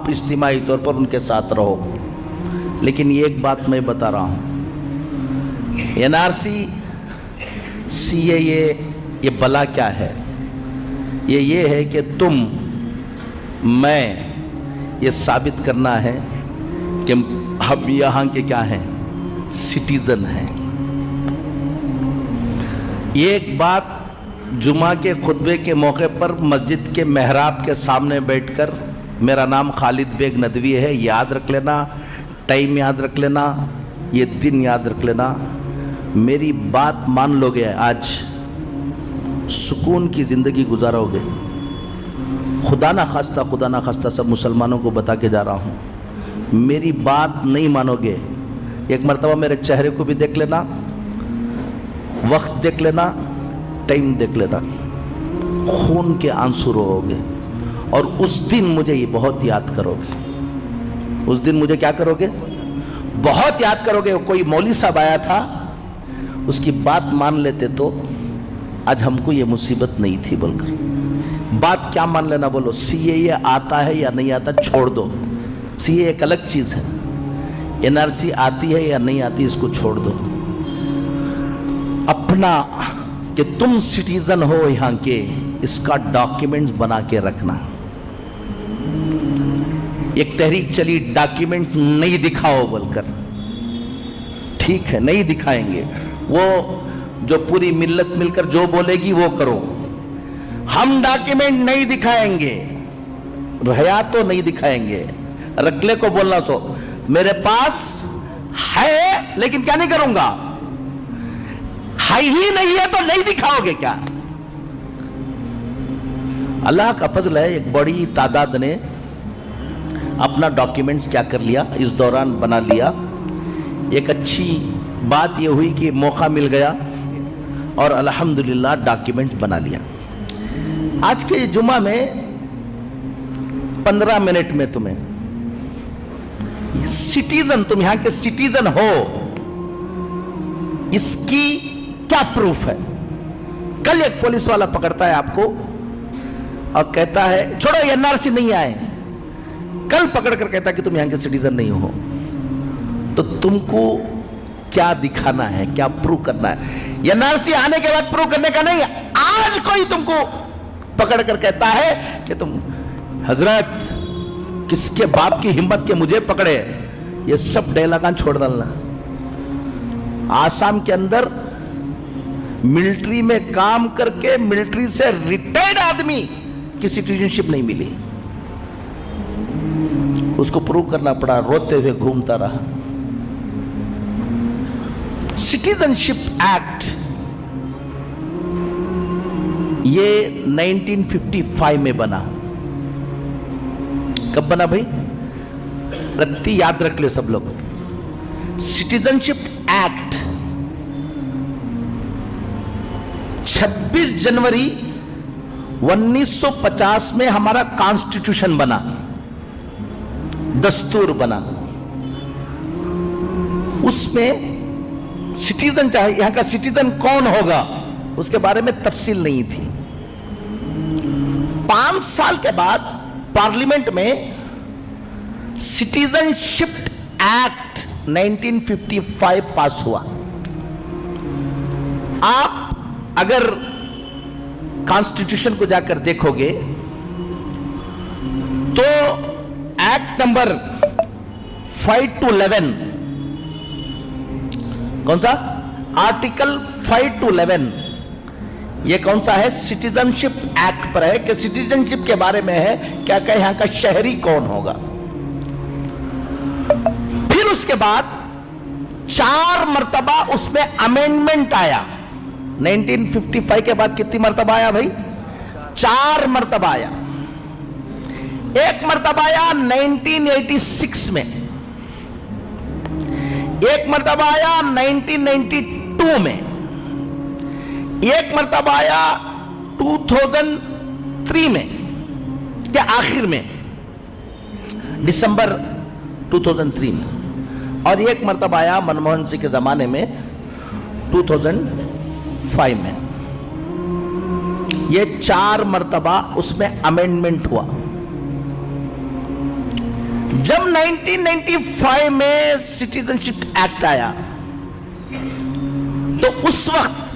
आप इज्तिमाई तौर पर उनके साथ रहो। लेकिन ये एक बात मैं बता रहा हूँ, NRC CAA ये बला क्या है? ये है कि तुम मैं ये साबित करना है कि हम यहाँ के क्या हैं, सिटीजन हैं। ये एक बात जुमा के खुतबे के मौके पर मस्जिद के मेहराब के सामने बैठकर, मेरा नाम खालिद बेग नदवी है, याद रख लेना, टाइम याद रख लेना, ये दिन याद रख लेना। मेरी बात मान लोगे, आज सुकून की ज़िंदगी गुजारोगे। खुदा ना खास्ता सब मुसलमानों को बता के जा रहा हूँ, मेरी बात नहीं मानोगे, एक मरतबा मेरे चेहरे को भी देख लेना, वक्त देख लेना, टाइम देख लेना, खून के आंसू रोओगे। और उस दिन मुझे ये बहुत याद करोगे। उस दिन मुझे क्या करोगे? बहुत याद करोगे। कोई मौलवी साहब आया था, उसकी बात मान लेते तो आज हमको ये मुसीबत नहीं थी बोलकर। बात क्या मान लेना बोलो? CAA आता है या नहीं आता, छोड़ दो। CAA एक अलग चीज़ है, NRC आती है या नहीं आती, इसको छोड़ दो। अपना कि तुम सिटीजन हो यहाँ के, इसका डॉक्यूमेंट्स बना के रखना। एक तहरीक चली, डॉक्यूमेंट नहीं दिखाओ बोलकर, ठीक है नहीं दिखाएंगे, वो जो पूरी मिल्लत मिलकर जो बोलेगी वो करो, हम डॉक्यूमेंट नहीं दिखाएंगे, रहया तो नहीं दिखाएंगे। रखले को बोलना सो मेरे पास है लेकिन क्या नहीं करूंगा, है ही नहीं है तो नहीं दिखाओगे क्या? अल्लाह का फजल है, एक बड़ी तादाद ने अपना डॉक्यूमेंट्स क्या कर लिया, इस दौरान बना लिया। एक अच्छी बात यह हुई कि मौका मिल गया और अल्हम्दुलिल्लाह डॉक्यूमेंट बना लिया। आज के जुमा में 15 मिनट में तुम्हें सिटीजन, तुम यहां के सिटीजन हो, इसकी क्या प्रूफ है? कल एक पुलिस वाला पकड़ता है आपको और कहता है छोड़ो NRC नहीं आए, कल पकड़ कर कहता है कि तुम यहां के सिटीजन नहीं हो। तो तुमको क्या दिखाना है, क्या प्रूव करना है? NRC आने के बाद प्रूव करने का नहीं, आज कोई तुमको पकड़ कर कहता है कि तुम हजरत किसके बाप की हिम्मत के मुझे पकड़े, ये सब डायलॉग छोड़ डालना। आसाम के अंदर मिलिट्री में काम करके मिलिट्री से रिटायर्ड आदमी की सिटीजनशिप नहीं मिली, उसको प्रूव करना पड़ा, रोते हुए घूमता रहा। सिटीजनशिप एक्ट ये 1955 में बना। कब बना भाई? रत्ती याद रख लो सब लोग। सिटीजनशिप एक्ट 26 जनवरी 1950 में हमारा कॉन्स्टिट्यूशन बना, दस्तूर बना। उसमें सिटीजन, चाहे यहां का सिटीजन कौन होगा उसके बारे में तफसील नहीं थी। 5 साल के बाद पार्लियामेंट में सिटीजनशिप एक्ट 1955 पास हुआ। आप अगर कॉन्स्टिट्यूशन को जाकर देखोगे तो एक्ट नंबर 5 to 11, कौन सा आर्टिकल 5 to 11, ये कौन सा है? सिटीजनशिप एक्ट पर है कि सिटीजनशिप के बारे में है, क्या क्या यहां का शहरी कौन होगा। फिर उसके बाद 4 मर्तबा उसमें अमेंडमेंट आया। 1955 के बाद कितनी मर्तबा आया भाई? 4 मर्तबा आया। एक मर्तबा आया 1986 में, एक मर्तबा आया 1992 में, एक मर्तबा आया 2003 में के आखिर में, दिसंबर 2003 में, और एक मर्तबा आया मनमोहन सिंह के जमाने में 2005 में। ये 4 मर्तबा उसमें अमेंडमेंट हुआ। जब 1995 में सिटीजनशिप एक्ट आया तो उस वक्त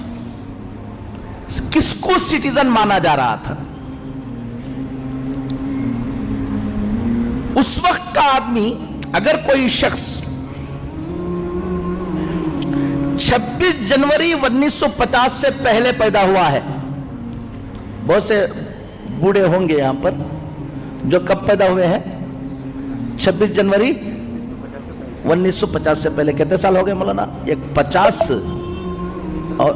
किसको सिटीजन माना जा रहा था? उस वक्त का आदमी, अगर कोई शख्स 26 जनवरी 1950 से पहले पैदा हुआ है, बहुत से बूढ़े होंगे यहां पर जो कब पैदा हुए हैं? 26 जनवरी 1950 से पहले। कितने साल हो गए मौलाना? एक 50 और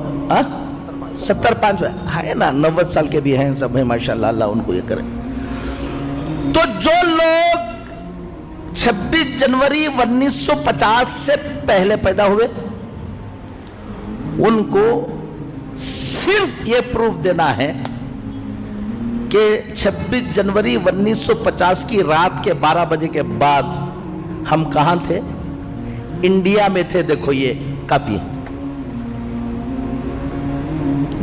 75 है ना, 90 साल के भी हैं सब हैं माशाल्लाह, अल्लाह उनको ये करे। तो जो लोग 26 जनवरी 1950 से पहले पैदा हुए, उनको सिर्फ ये प्रूफ देना है कि 26 जनवरी 1950 की रात के 12 बजे के बाद हम कहां थे? इंडिया में थे। देखो ये काफी है।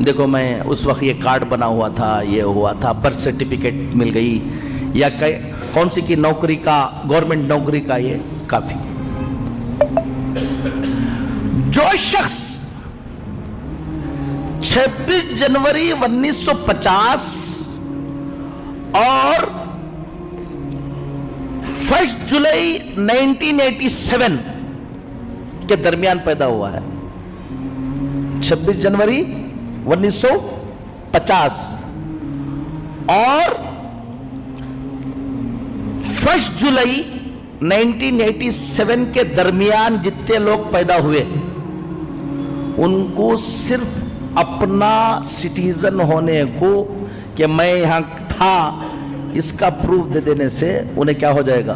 देखो मैं उस वक्त ये कार्ड बना हुआ था, ये हुआ था, बर्थ सर्टिफिकेट मिल गई, या कौन सी की नौकरी का, गवर्नमेंट नौकरी का, ये काफी। जो शख्स 26 जनवरी 1950 और 1 जुलाई 1987 के दरमियान पैदा हुआ है। 26 जनवरी 1950 और 1 जुलाई 1987 के दरमियान जितने लोग पैदा हुए, उनको सिर्फ अपना सिटीजन होने को, कि मैं यहां था, इसका प्रूफ दे देने से उन्हें क्या हो जाएगा?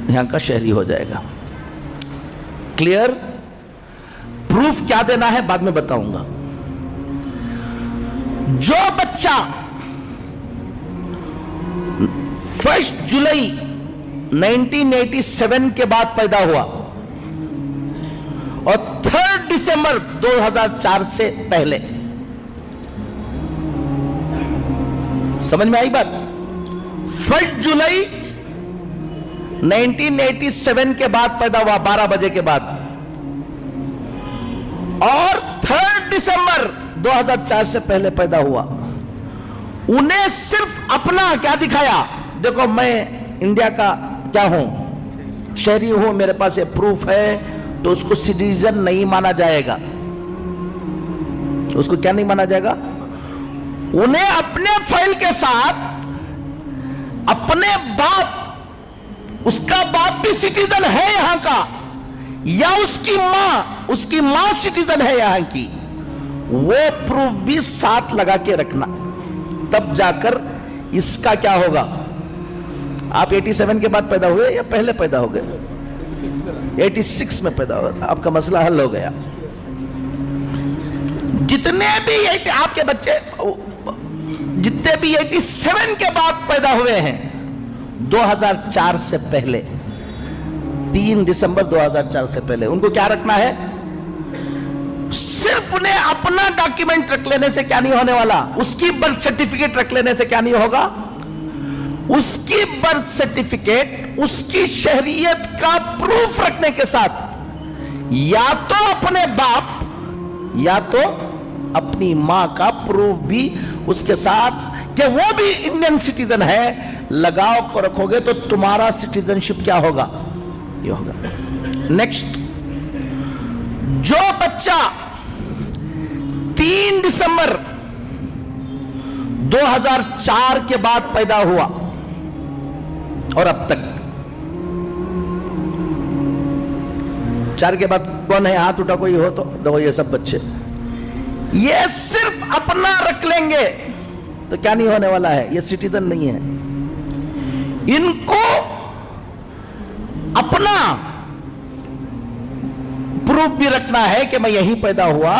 यहां का शहरी हो जाएगा। क्लियर? प्रूफ क्या देना है बाद में बताऊंगा। जो बच्चा 1 जुलाई 1987 के बाद पैदा हुआ और 3 दिसंबर 2004 से पहले, समझ में आई बात? 1 जुलाई 1987 के बाद पैदा हुआ 12 बजे के बाद, और 3 दिसंबर 2004 से पहले पैदा हुआ, उन्हें सिर्फ अपना क्या दिखाया? देखो मैं इंडिया का क्या हूं, शहरी हूं, मेरे पास ये प्रूफ है, तो उसको सिटीजन नहीं माना जाएगा। उसको क्या नहीं माना जाएगा? उन्हें अपने फाइल के साथ अपने बाप, उसका बाप भी सिटीजन है यहां का, या उसकी मां सिटीजन है यहां की, वो प्रूफ भी साथ लगा के रखना, तब जाकर इसका क्या होगा। आप 87 के बाद पैदा हुए या पहले पैदा हो गए? 86 में पैदा हुआ, आपका मसला हल हो गया। जितने भी आपके बच्चे, जितने भी 87 के बाद पैदा हुए हैं 2004 से पहले, 3 दिसंबर 2004 से पहले, उनको क्या रखना है? सिर्फ उन्हें अपना डॉक्यूमेंट रख लेने से क्या नहीं होने वाला, उसकी बर्थ सर्टिफिकेट रख लेने से क्या नहीं होगा? उसकी बर्थ सर्टिफिकेट, उसकी शहरियत का प्रूफ रखने के साथ या तो अपने बाप या तो अपनी मां का प्रूफ भी उसके साथ, कि वो भी इंडियन सिटीजन है, लगाव को रखोगे तो तुम्हारा सिटीजनशिप क्या होगा? ये होगा। नेक्स्ट, जो बच्चा 3 दिसंबर 2004 के बाद पैदा हुआ और अब तक, 4 के बाद कौन है? हाथ उठा कोई हो तो। देखो ये सब बच्चे, ये सिर्फ अपना रख लेंगे तो क्या नहीं होने वाला है? ये सिटीजन नहीं है। इनको अपना प्रूफ भी रखना है कि मैं यहीं पैदा हुआ,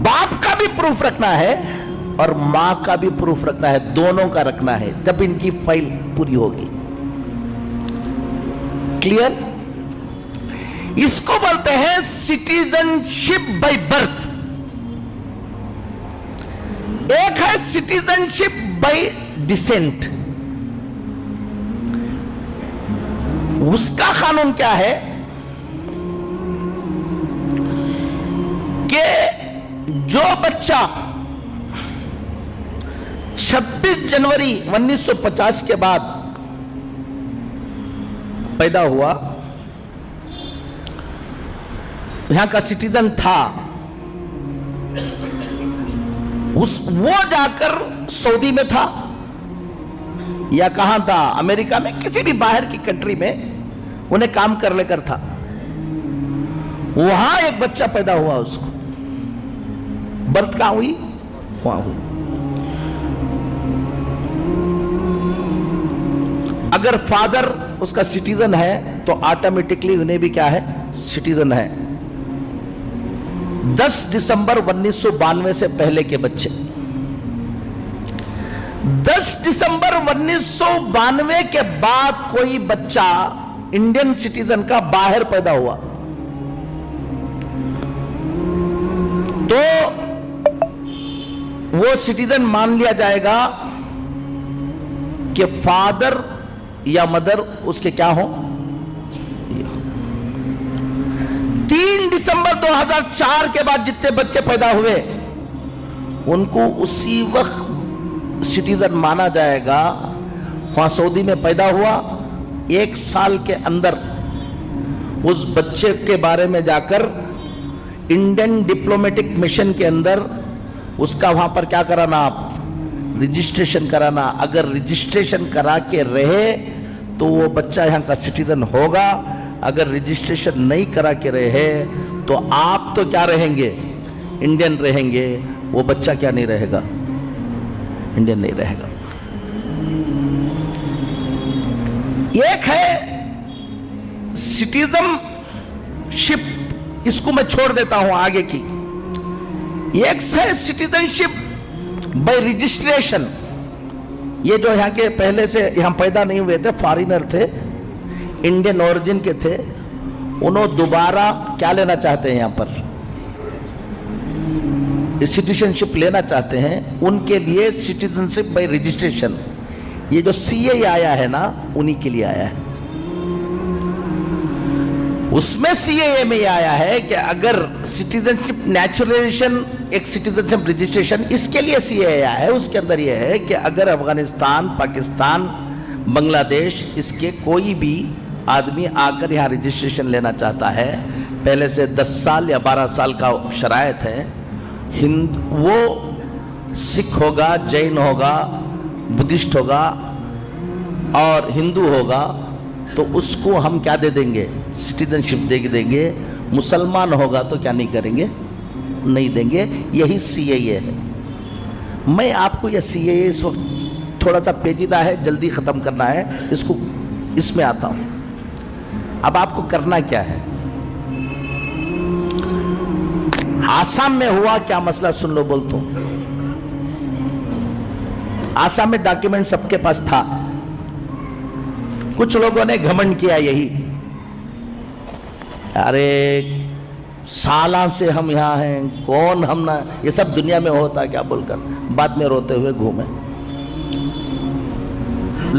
बाप का भी प्रूफ रखना है और मां का भी प्रूफ रखना है, दोनों का रखना है, तब इनकी फाइल पूरी होगी। क्लियर? इसको बोलते हैं सिटीजनशिप बाय बर्थ। एक है सिटीजनशिप बाय डिसेंट, उसका कानून क्या है कि जो बच्चा 26 जनवरी 1950 के बाद पैदा हुआ, यहां का सिटीजन था, वो जाकर सऊदी में था या कहां था, अमेरिका में, किसी भी बाहर की कंट्री में उन्हें काम कर लेकर था, वहां एक बच्चा पैदा हुआ, उसको बर्थ कहां हुई, वहां हुई। अगर फादर उसका सिटीजन है तो ऑटोमेटिकली उन्हें भी क्या है, सिटीजन है। 10 दिसंबर 1992 से पहले के बच्चे, 10 दिसंबर 1992 के बाद कोई बच्चा इंडियन सिटीजन का बाहर पैदा हुआ तो वो सिटीजन मान लिया जाएगा कि फादर या मदर उसके क्या हो। 3 दिसंबर 2004 के बाद जितने बच्चे पैदा हुए उनको उसी वक्त सिटीजन माना जाएगा। वहां सऊदी में पैदा हुआ, 1 साल के अंदर उस बच्चे के बारे में जाकर इंडियन डिप्लोमेटिक मिशन के अंदर उसका वहां पर क्या कराना, आप रजिस्ट्रेशन कराना। अगर रजिस्ट्रेशन करा के रहे तो वो बच्चा यहां का सिटीजन होगा, अगर रजिस्ट्रेशन नहीं करा के रहे तो आप तो क्या रहेंगे, इंडियन रहेंगे, वो बच्चा क्या नहीं रहेगा, इंडियन नहीं रहेगा। एक है सिटीजनशिप, इसको मैं छोड़ देता हूं आगे की। एक है सिटीजनशिप बाय रजिस्ट्रेशन, ये जो यहाँ के पहले से यहाँ पैदा नहीं हुए थे, फॉरेनर थे, इंडियन ओरिजिन के थे, उन्होंने दोबारा क्या लेना चाहते हैं, यहाँ पर सिटीजनशिप लेना चाहते हैं, उनके लिए सिटीजनशिप बाय रजिस्ट्रेशन, ये जो सीए आया है ना, उन्हीं के लिए आया है। उसमें सीएए में आया है कि अगर सिटीजनशिप नेचुरलाइजेशन, एक सिटीजनशिप रजिस्ट्रेशन, इसके लिए सीएए आया है। उसके अंदर यह है कि अगर अफगानिस्तान, पाकिस्तान, बांग्लादेश, इसके कोई भी आदमी आकर यहाँ रजिस्ट्रेशन लेना चाहता है, पहले से 10 साल या 12 साल का शरायत है, वो सिख होगा, जैन होगा, बुद्धिस्ट होगा और हिंदू होगा, तो उसको हम क्या दे देंगे, सिटीजनशिप दे देंगे। मुसलमान होगा तो क्या नहीं करेंगे, नहीं देंगे। यही सीएए है। मैं आपको यह सीएए इस वक्त थोड़ा सा पेचीदा है, जल्दी ख़त्म करना है इसको, इसमें आता हूँ। अब आपको करना क्या है, आसाम में हुआ क्या मसला सुन लो, बोलता हूँ। आसाम में डॉक्यूमेंट सबके पास था, कुछ लोगों ने घमंड किया यही, अरे सालों से हम यहाँ हैं, कौन हम ना, ये सब दुनिया में होता क्या बोलकर बाद में रोते हुए घूमे।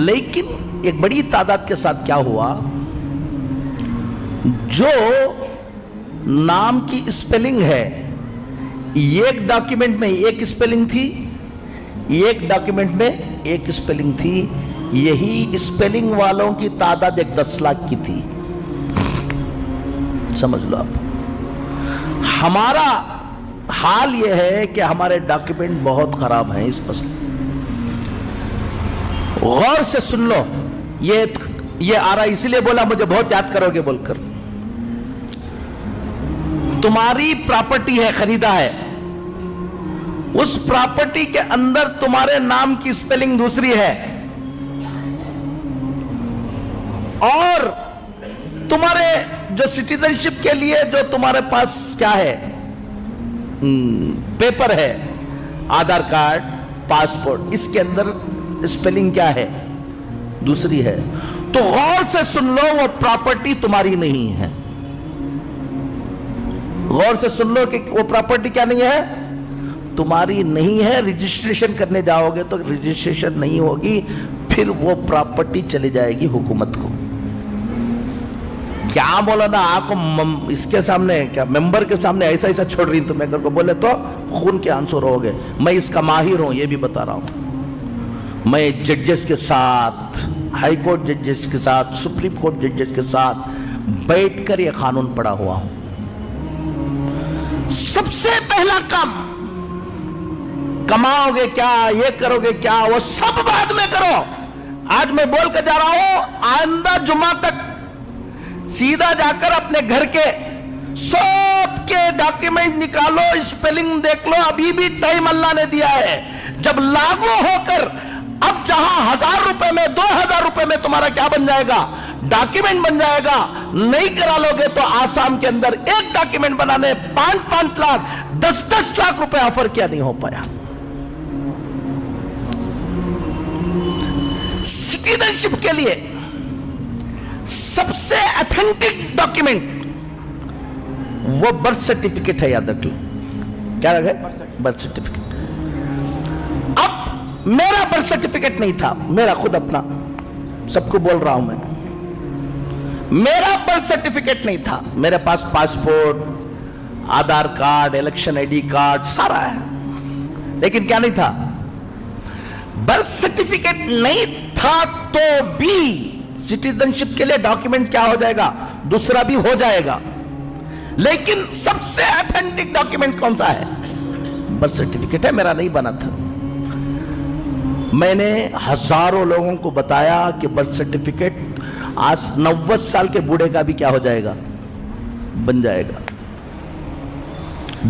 लेकिन एक बड़ी तादाद के साथ क्या हुआ, जो नाम की स्पेलिंग है, एक डॉक्यूमेंट में एक स्पेलिंग थी, एक डॉक्यूमेंट में एक स्पेलिंग थी, यही स्पेलिंग वालों की तादाद 10 लाख की थी। समझ लो आप, हमारा हाल यह है कि हमारे डॉक्यूमेंट बहुत खराब हैं इस मसले। गौर से सुन लो, ये आ रहा, इसलिए बोला मुझे बहुत याद करोगे बोलकर। तुम्हारी प्रॉपर्टी है, खरीदा है, उस प्रॉपर्टी के अंदर तुम्हारे नाम की स्पेलिंग दूसरी है और तुम्हारे जो सिटीजनशिप के लिए जो तुम्हारे पास क्या है, पेपर है, आधार कार्ड, पासपोर्ट, इसके अंदर स्पेलिंग क्या है, दूसरी है। तो गौर से सुन लो, वो प्रॉपर्टी तुम्हारी नहीं है। गौर से सुन लो कि वो प्रॉपर्टी क्या नहीं है, तुम्हारी नहीं है। रजिस्ट्रेशन करने जाओगे तो रजिस्ट्रेशन नहीं होगी, फिर वो प्रॉपर्टी चली जाएगी हुकूमत को। क्या बोला ना आपको इसके सामने, क्या मेंबर के सामने ऐसा ऐसा छोड़ रही तुम अगर को बोले तो खून के आंसू रहोगे। मैं इसका माहिर हूं, ये भी बता रहा हूं। मैं जजेस के साथ, हाई कोर्ट जजेस के साथ, सुप्रीम कोर्ट जजेस के साथ बैठकर ये कानून पढ़ा हुआ हूं। सबसे पहला काम, कमाओगे क्या, ये करोगे क्या, वो सब बाद में करो। आज मैं बोल कर जा रहा हूं, आइंदा जुमा तक सीधा जाकर अपने घर के सब के डॉक्यूमेंट निकालो, स्पेलिंग देख लो। अभी भी टाइम अल्लाह ने दिया है। जब लागू होकर अब जहां 1000 रुपए में 2000 रुपए में तुम्हारा क्या बन जाएगा, डॉक्यूमेंट बन जाएगा। नहीं करा लोगे तो आसाम के अंदर एक डॉक्यूमेंट बनाने 5-5 लाख 10-10 लाख रुपए ऑफर किया, नहीं हो पाया। सिटीजनशिप के लिए सबसे ऑथेंटिक डॉक्यूमेंट वो बर्थ सर्टिफिकेट है, याद रख लो। क्या रखे? Birth certificate. अब मेरा बर्थ सर्टिफिकेट नहीं था, मेरा खुद अपना, सबको बोल रहा हूं मैं, मेरा बर्थ सर्टिफिकेट नहीं था। मेरे पास पासपोर्ट, आधार कार्ड, इलेक्शन आईडी कार्ड सारा है, लेकिन क्या नहीं था? बर्थ सर्टिफिकेट नहीं था तो भी सिटीजनशिप के लिए डॉक्यूमेंट क्या हो जाएगा, दूसरा भी हो जाएगा। लेकिन सबसे ऑथेंटिक डॉक्यूमेंट कौन सा है? बर्थ सर्टिफिकेट है। मेरा नहीं बना था। मैंने हजारों लोगों को बताया कि बर्थ सर्टिफिकेट आज 90 साल के बूढ़े का भी क्या हो जाएगा, बन जाएगा।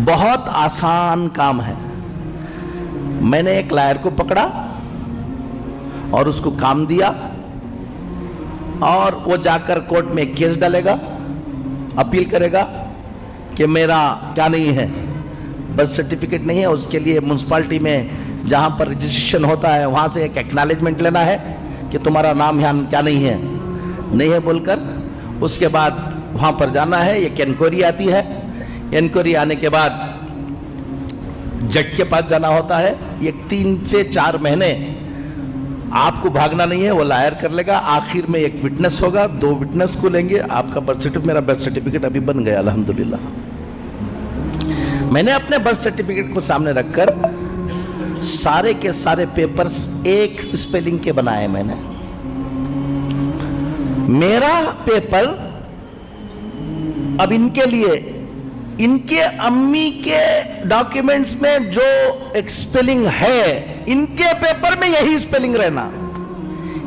बहुत आसान काम है। मैंने एक लायर को पकड़ा और उसको काम दिया, और वो जाकर कोर्ट में केस डालेगा, अपील करेगा कि मेरा क्या नहीं है, बर्थ सर्टिफिकेट नहीं है। उसके लिए म्युनिसिपैलिटी में जहां पर रजिस्ट्रेशन होता है वहां से एक एक्नॉलेजमेंट लेना है कि तुम्हारा नाम यहाँ क्या नहीं है बोलकर। उसके बाद वहां पर जाना है, एक इंक्वायरी आती है। इंक्वायरी आने के बाद जज के पास जाना होता है। ये 3 से 4 महीने आपको भागना नहीं है, वो लायर कर लेगा। आखिर में एक विटनेस होगा, 2 विटनेस को लेंगे, आपका बर्थ सर्टिफिकेट, मेरा बर्थ सर्टिफिकेट अभी बन गया अल्हम्दुलिल्लाह। मैंने अपने बर्थ सर्टिफिकेट को सामने रखकर सारे के सारे पेपर्स एक स्पेलिंग के बनाए मैंने। मेरा पेपर अब इनके लिए, इनके अम्मी के डॉक्यूमेंट्स में जो एक स्पेलिंग है, इनके पेपर में यही स्पेलिंग रहना।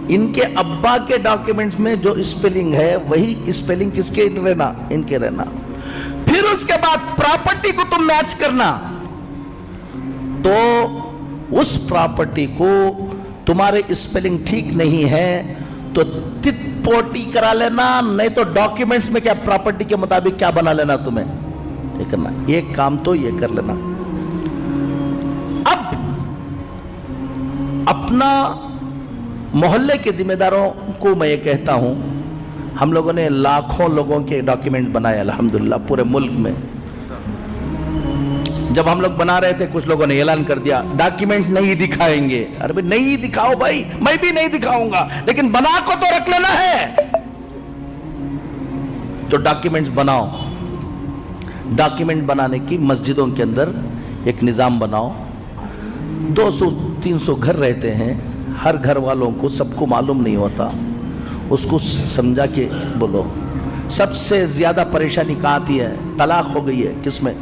इनके अब्बा के डॉक्यूमेंट्स में जो स्पेलिंग है वही स्पेलिंग किसके रहना, इनके रहना। फिर उसके बाद प्रॉपर्टी को तुम मैच करना, तो उस प्रॉपर्टी को तुम्हारे स्पेलिंग ठीक नहीं है तो तित पोटी करा लेना, नहीं तो डॉक्यूमेंट्स में क्या प्रॉपर्टी के मुताबिक क्या बना लेना तुम्हें, ये करना। एक काम तो ये कर लेना। अब अपना मोहल्ले के जिम्मेदारों को मैं ये कहता हूं, हम लोगों ने लाखों लोगों के डॉक्यूमेंट बनाए अल्हम्दुलिल्लाह पूरे मुल्क में। जब हम लोग बना रहे थे कुछ लोगों ने ऐलान कर दिया डॉक्यूमेंट नहीं दिखाएंगे। अरे भाई नहीं दिखाओ भाई, मैं भी नहीं दिखाऊंगा, लेकिन बना को तो रख लेना है। तो डॉक्यूमेंट्स बनाओ। डॉक्यूमेंट बनाने की मस्जिदों के अंदर एक निज़ाम बनाओ। 200-300 घर रहते हैं, हर घर वालों को सबको मालूम नहीं होता, उसको समझा के बोलो। सबसे ज्यादा परेशानी कहाँ आती है? तलाक हो गई है, किसमें?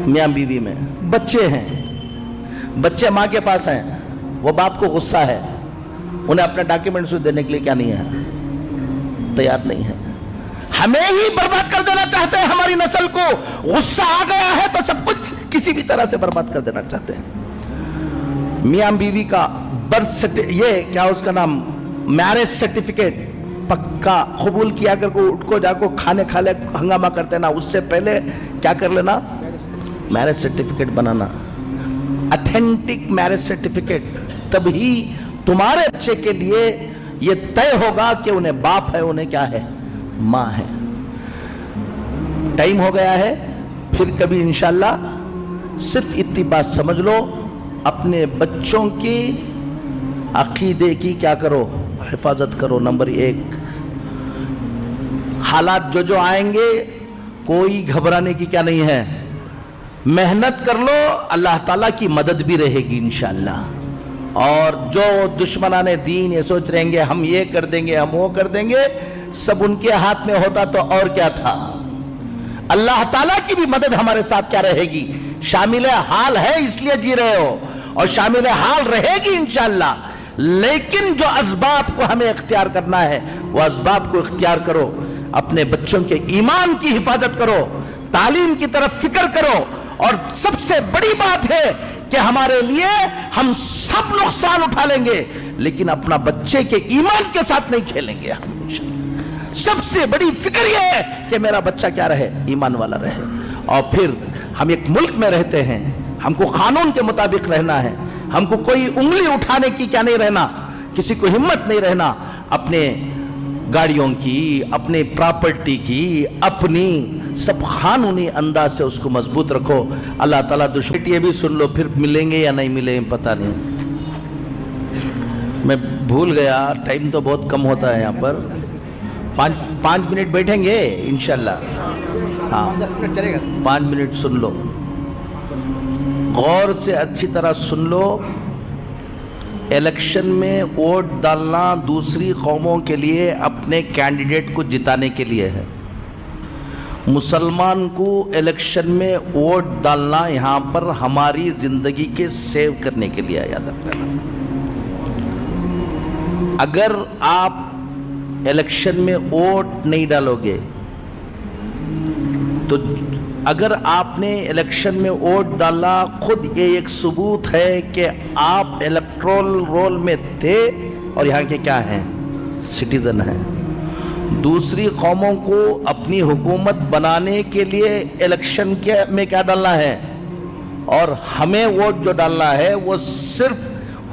मियाँ बीवी में। बच्चे हैं, बच्चे माँ के पास हैं, वो बाप को गुस्सा है, उन्हें अपने डॉक्यूमेंट्स देने के लिए क्या नहीं है, तैयार नहीं है। हमें ही बर्बाद कर देना चाहते हैं, हमारी नस्ल को गुस्सा आ गया है तो सब कुछ किसी भी तरह से बर्बाद कर देना चाहते हैं। मियाँ बीवी का बर्थ सर्टिफिकेट, ये क्या उसका नाम, मैरिज सर्टिफिकेट पक्का कबूल किया कर को उठ को जाको खाने खा ले हंगामा करते ना, उससे पहले क्या कर लेना, मैरिज सर्टिफिकेट बनाना, ऑथेंटिक मैरिज सर्टिफिकेट। तभी तुम्हारे बच्चे के लिए ये तय होगा कि उन्हें बाप है, उन्हें क्या है, मां है। टाइम हो गया है, फिर कभी इंशाल्लाह। सिर्फ इतनी बात समझ लो, अपने बच्चों की अकीदे की क्या करो, हिफाजत करो। नंबर 1, हालात जो आएंगे कोई घबराने की क्या नहीं है, मेहनत कर लो, अल्लाह ताला की मदद भी रहेगी इंशाअल्लाह। और जो दुश्मनाने दीन ये सोच रहेंगे हम ये कर देंगे हम वो कर देंगे, सब उनके हाथ में होता तो और क्या था। अल्लाह ताला की भी मदद हमारे साथ क्या रहेगी, शामिल हाल है इसलिए जी रहे हो और शामिल हाल रहेगी इंशाअल्लाह। लेकिन जो असबाब को हमें इख्तियार करना है वो असबाब को इख्तियार करो, अपने बच्चों के ईमान की हिफाजत करो, तालीम की तरफ फिक्र करो। और सबसे बड़ी बात है कि हमारे लिए हम सब नुकसान उठा लेंगे लेकिन अपना बच्चे के ईमान के साथ नहीं खेलेंगे हम। सबसे बड़ी फिक्र यह है कि मेरा बच्चा क्या रहे, ईमान वाला रहे। और फिर हम एक मुल्क में रहते हैं, हमको कानून के मुताबिक रहना है, हमको कोई उंगली उठाने की क्या नहीं रहना, किसी को हिम्मत नहीं रहना अपने गाड़ियों की, अपने प्रॉपर्टी की, अपनी सब कानूनी अंदाज से उसको मजबूत रखो। अल्लाह ताला दुश्मन ये भी सुन लो, फिर मिलेंगे या नहीं मिलेंगे पता नहीं, मैं भूल गया, टाइम तो बहुत कम होता है यहाँ पर। पाँच मिनट बैठेंगे इंशाल्लाह। हाँ 10 मिनट चलेगा, 5 मिनट सुन लो, गौर से अच्छी तरह सुन लो। इलेक्शन में वोट डालना दूसरी कौमों के लिए अपने कैंडिडेट को जिताने के लिए है। मुसलमान को इलेक्शन में वोट डालना यहाँ पर हमारी जिंदगी के सेव करने के लिए, याद रखना। अगर आप इलेक्शन में वोट नहीं डालोगे तो अगर आपने इलेक्शन में वोट डाला, खुद ये एक सबूत है कि आप इलेक्टोरल रोल में थे और यहाँ के क्या हैं, सिटीजन हैं। दूसरी कौमों को अपनी हुकूमत बनाने के लिए इलेक्शन में क्या डालना है, और हमें वोट जो डालना है वो सिर्फ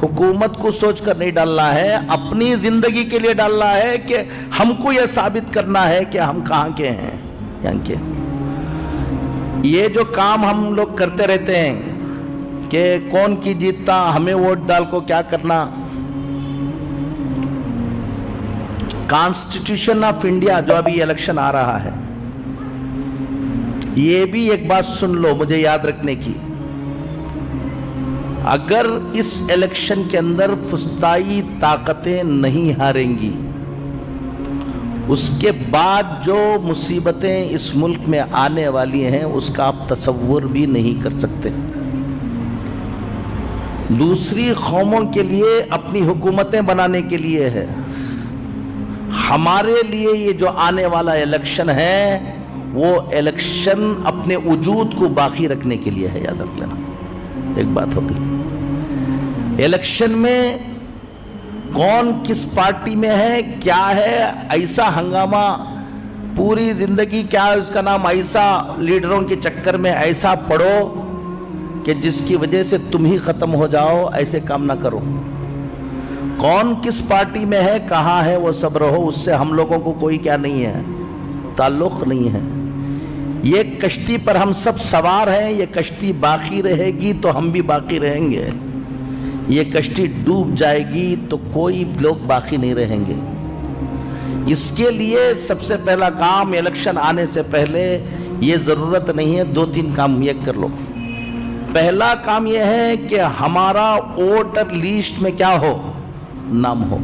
हुकूमत को सोचकर नहीं डालना है, अपनी जिंदगी के लिए डालना है कि हमको यह साबित करना है कि हम कहाँ के हैं, यहाँ के। ये जो काम हम लोग करते रहते हैं कि कौन की जीतता, हमें वोट डाल को क्या करना। कॉन्स्टिट्यूशन ऑफ इंडिया जो अभी इलेक्शन आ रहा है, ये भी एक बात सुन लो मुझे याद रखने की। अगर इस इलेक्शन के अंदर फुस्ताई ताकतें नहीं हारेंगी, उसके बाद जो मुसीबतें इस मुल्क में आने वाली हैं उसका आप तसव्वुर भी नहीं कर सकते। दूसरी कौमों के लिए अपनी हुकूमतें बनाने के लिए है, हमारे लिए ये जो आने वाला इलेक्शन है वो इलेक्शन अपने वजूद को बाकी रखने के लिए है, याद रख लेना। एक बात होगी, इलेक्शन में कौन किस पार्टी में है, क्या है, ऐसा हंगामा पूरी जिंदगी, क्या है उसका नाम, ऐसा लीडरों के चक्कर में ऐसा पड़ो कि जिसकी वजह से तुम ही खत्म हो जाओ, ऐसे काम ना करो। कौन किस पार्टी में है, कहाँ है, वो सब रहो, उससे हम लोगों को कोई क्या नहीं है, ताल्लुक नहीं है। ये कश्ती पर हम सब सवार हैं, ये कश्ती बाकी रहेगी तो हम भी बाकी रहेंगे। ये कश्ती डूब जाएगी तो कोई लोग बाकी नहीं रहेंगे। इसके लिए सबसे पहला काम, इलेक्शन आने से पहले ये ज़रूरत नहीं है, 2-3 काम ये कर लो। पहला काम यह है कि हमारा वोटर लिस्ट में क्या हो, नाम हो।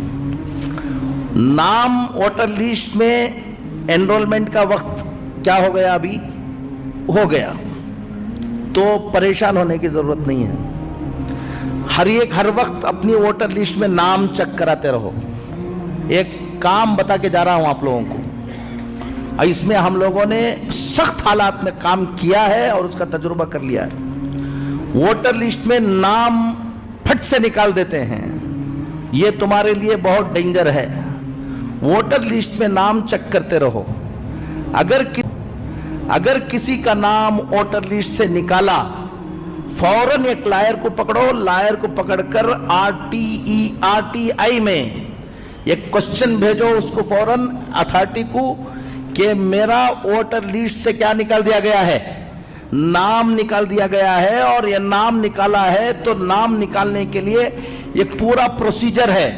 नाम वोटर लिस्ट में एनरोलमेंट का वक्त क्या हो गया, अभी हो गया, तो परेशान होने की ज़रूरत नहीं है। हर वक्त अपनी वोटर लिस्ट में नाम चेक कराते रहो। एक काम बता के जा रहा हूं आप लोगों को, इसमें हम लोगों ने सख्त हालात में काम किया है और उसका तजुर्बा कर लिया है। वोटर लिस्ट में नाम फट से निकाल देते हैं, ये तुम्हारे लिए बहुत डेंजर है। वोटर लिस्ट में नाम चेक करते रहो। अगर किसी का नाम वोटर लिस्ट से निकाला, फौरन एक लायर को पकड़ो, लायर को पकड़कर RTI में एक क्वेश्चन भेजो उसको फौरन अथॉरिटी को कि मेरा वोटर लिस्ट से क्या निकाल दिया गया है, नाम निकाल दिया गया है। और यह नाम निकाला है तो नाम निकालने के लिए एक पूरा प्रोसीजर है।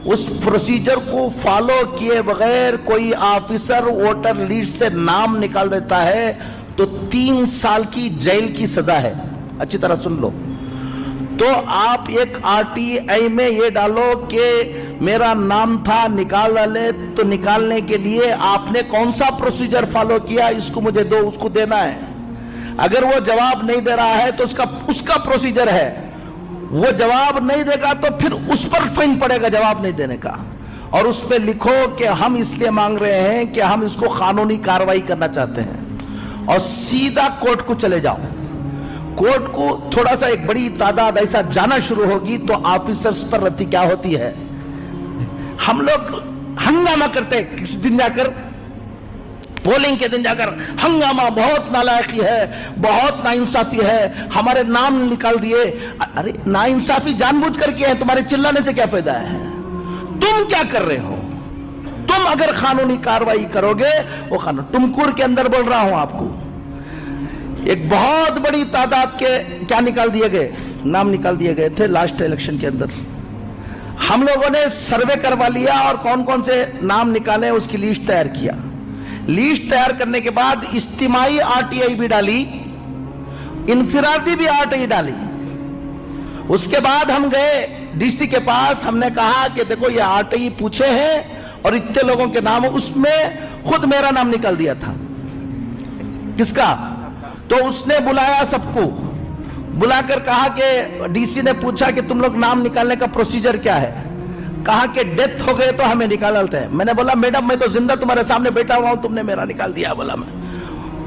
उस प्रोसीजर को फॉलो किए बगैर कोई ऑफिसर वोटर लिस्ट से नाम निकाल देता है तो 3 साल की जेल की सजा है। अच्छी तरह सुन लो। तो आप एक आरटीआई में ये डालो कि मेरा नाम था, निकाल डाले, तो निकालने के लिए आपने कौन सा प्रोसीजर फॉलो किया, इसको मुझे दो, उसको देना है। अगर वो जवाब नहीं दे रहा है तो उसका प्रोसीजर है, वो जवाब नहीं देगा तो फिर उस पर फाइन पड़ेगा जवाब नहीं देने का। और उस पर लिखो कि हम इसलिए मांग रहे हैं कि हम इसको कानूनी कार्रवाई करना चाहते हैं, और सीधा कोर्ट को चले जाओ। कोर्ट को थोड़ा सा एक बड़ी तादाद ऐसा जाना शुरू होगी तो ऑफिसर्स पर रद्दी क्या होती है, हम लोग हंगामा करते हैं। किसी दिन जाकर पोलिंग के दिन जाकर हंगामा, बहुत नालायकी है, बहुत नाइंसाफी है, हमारे नाम निकाल दिए। अरे नाइंसाफी जानबूझकर किए हैं, तुम्हारे चिल्लाने से क्या फायदा है? तुम क्या कर रहे हो? तुम अगर कानूनी कार्रवाई करोगे वो कानून। टुमकुर के अंदर बोल रहा हूं आपको, एक बहुत बड़ी तादाद के क्या निकाल दिए गए, नाम निकाल दिए गए थे लास्ट इलेक्शन के अंदर। हम लोगों ने सर्वे करवा लिया और कौन कौन से नाम निकाले उसकी लिस्ट तैयार किया। लिस्ट तैयार करने के बाद इज्तिमाई आरटीआई भी डाली, इनफिरादी भी आरटीआई डाली। उसके बाद हम गए डीसी के पास, हमने कहा कि देखो ये आरटीआई पूछे हैं और इतने लोगों के नाम, उसमें खुद मेरा नाम निकाल दिया था। किसका? तो उसने बुलाया सबको, बुलाकर कहा कि डीसी ने पूछा कि तुम लोग नाम निकालने का प्रोसीजर क्या है? कहा कि डेथ हो गए तो हमें निकालते हैं। मैंने बोला मैडम मैं तो जिंदा तुम्हारे सामने बैठा हुआ हूं, तुमने मेरा निकाल दिया। बोला मैं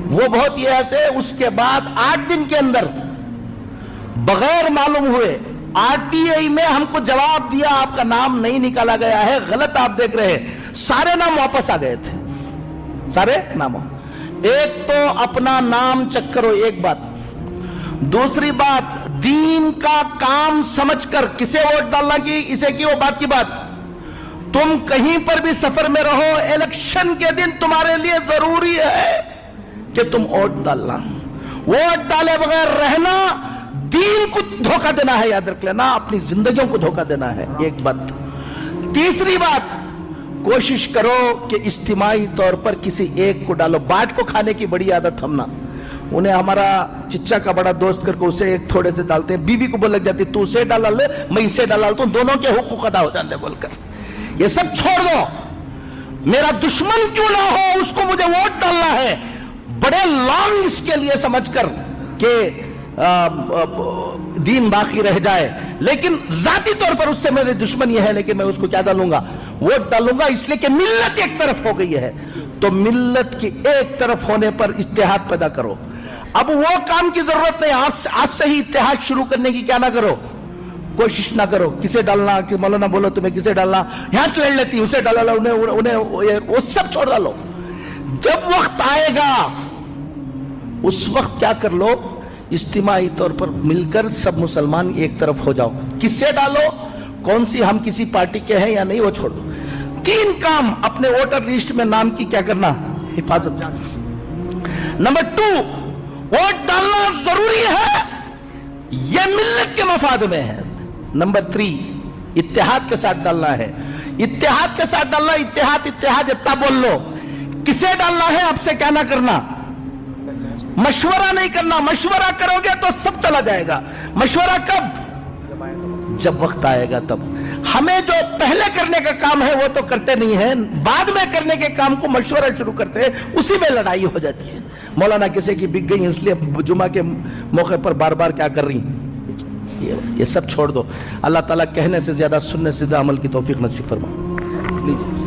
वो बहुत ये ऐसे। उसके बाद 8 दिन के अंदर बगैर मालूम हुए आरटीआई में हमको जवाब दिया आपका नाम नहीं निकाला गया है, गलत आप देख रहे हैं। सारे नाम वापस आ गए थे, सारे नामों। एक तो अपना नाम चेक करो, एक बात। दूसरी बात, दीन का काम समझकर किसे वोट डालना की, इसे की वो बात की बात। तुम कहीं पर भी सफर में रहो, इलेक्शन के दिन तुम्हारे लिए जरूरी है कि तुम वोट डालना। वोट डाले बगैर रहना दीन को धोखा देना है, याद रख लेना, अपनी जिंदगियों को धोखा देना है, एक बात। तीसरी बात, कोशिश करो कि इज्तिमाई तौर पर किसी एक को डालो। बाट को खाने की बड़ी आदत हम ना, उन्हें हमारा चिच्चा का बड़ा दोस्त करके उसे एक थोड़े से डालते हैं, बीवी को बोल लग जाती तू उसे डाला ले मैं इसे डाला लेता हूं, दोनों के हुकूक अदा हो जाते बोलकर। ये सब छोड़ दो। मेरा दुश्मन क्यों ना हो उसको मुझे वोट डालना है, बड़े लॉन्ग इसके लिए समझकर कि दीन बाकी रह जाए। लेकिन जाती तौर पर उससे मेरे दुश्मन ये है, लेकिन मैं उसको क्या डालूंगा, वोट डालूंगा, इसलिए कि मिल्लत एक तरफ हो गई है। तो मिल्लत की एक तरफ होने पर इत्तेहाद पैदा करो। अब वो काम की जरूरत नहीं, आज से ही इत्तेहाद शुरू करने की क्या ना करो, कोशिश ना करो। किसे डालना कि मौलाना बोलो तुम्हें किसे डालना, यहां लड़ लेती उसे डाला, उन्हें वो सब छोड़ डालो। जब वक्त आएगा उस वक्त क्या कर लो, इज्तिमाई तौर पर मिलकर सब मुसलमान एक तरफ हो जाओ। किससे डालो, कौन सी हम किसी पार्टी के हैं या नहीं, वो छोड़ दो। 3 काम अपने वोटर लिस्ट में नाम की क्या करना, हिफाजत। नंबर 2, वोट डालना जरूरी है, यह मिल्लत के मफाद में है। नंबर 3, इत्तेहाद के साथ डालना है। इत्तेहाद के साथ डालना, इत्तेहाद इतना बोल लो। किसे डालना है, आपसे क्या ना करना, मशवरा नहीं करना। मशवरा करोगे तो सब चला जाएगा। मशवरा कब, जब वक्त आएगा तब। हमें जो पहले करने का काम है वो तो करते नहीं है, बाद में करने के काम को मशवरा शुरू करते हैं, उसी में लड़ाई हो जाती है। मौलाना किसी की बिक गई इसलिए जुमा के मौके पर बार बार क्या कर रही, ये सब छोड़ दो। अल्लाह ताला कहने से ज्यादा सुनने से ज्यादा अमल की तौफीक नसीब फरमा लीजिए।